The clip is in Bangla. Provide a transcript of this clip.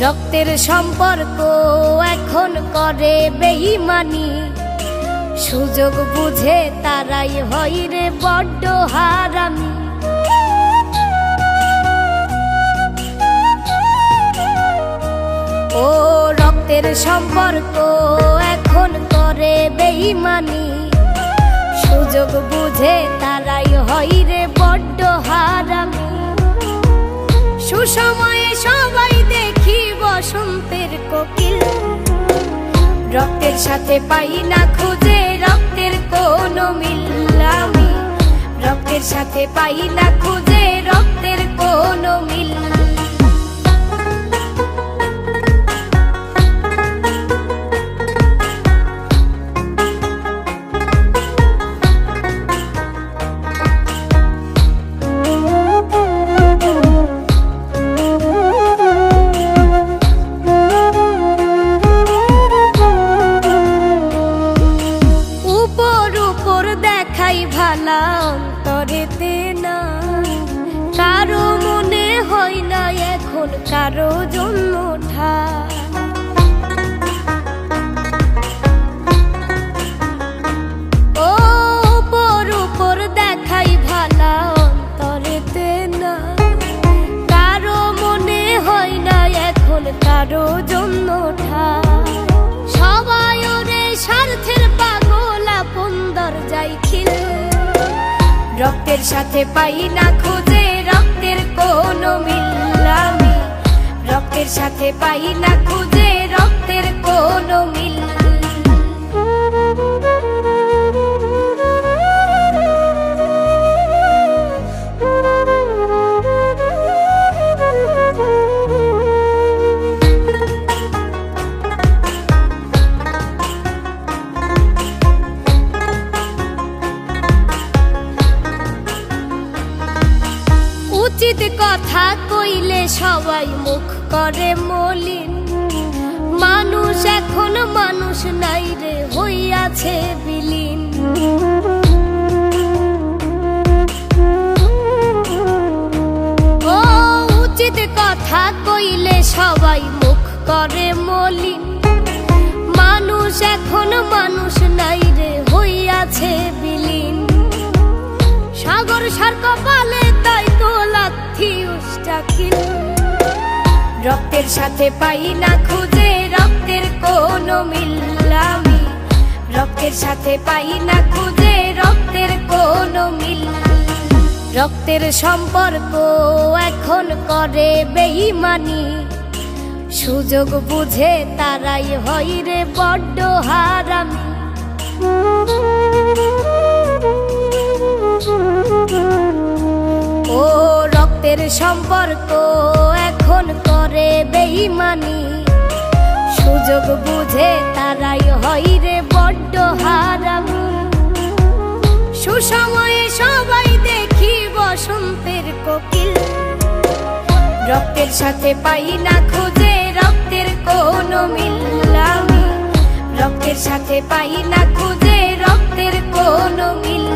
রক্তের সম্পর্ক এখন করে বেঈমানি, সুযোগ বুঝে তারাই হয় রে বড্ড হারামি। ও রক্তের সম্পর্ক এখন করে বেঈমানি, সুযোগ বুঝে তারাই হয় রে বড্ড হারামি। সুসময়ে সবাই দেখি বসন্তের কোকিল, রক্তের সাথে পাই না খুঁজে রক্তের কোনো মিল। আমি রক্তের সাথে পাই না খুঁজে রক্তের কোনো মিল। ভালা অন্তরেতে না, কারো মনে হয় না এখন কারো জন্মটা। ও উপর উপর দেখাই ভালা অন্তরেতে না, কারো মনে হয় না এখন কারো জন্মটা। সবাই ওরে স্বার্থের পাগল, আপন দরজাই খিল, রক্তের সাথে পাই না খুঁজে রক্তের কোনো মিল। আমি রক্তের সাথে পাই না খুঁজে রক্তের কোনো মিল। উচিত কথা কইলে সবাই মুখ করে মলিন, মানুষ এখন মানুষ নাই রে হইয়াছে বিলীন। ও উচিত কথা কইলে সবাই মুখ করে মলিন, মানুষ এখন মানুষ নাই রে হইয়াছে বিলীন। সাগর সার কপালে তাই তো লাথি উষ্টাখিল, রক্তের সাথে পাই না খুঁজে রক্তের কোনো মিল। আমি রক্তের সাথে পাই না খুঁজে রক্তের কোনো মিল। রক্তের সম্পর্ক এখন করে বেঈমানি, সুযোগ বুঝে তারাই হয় রে বড্ড হারামি। ও রক্তের সম্পর্ক এখন করে বেঈমানি, সুযোগ বুঝে তারাই হয় রে বড্ড হারামি। সুসময়ে সবাই দেখি বসন্তের কোকিল, রক্তের সাথে পাই না খুঁজে রক্তের কোনো মিল। আমি রক্তের সাথে পাই না খুঁজে রক্তের কোনো মিল।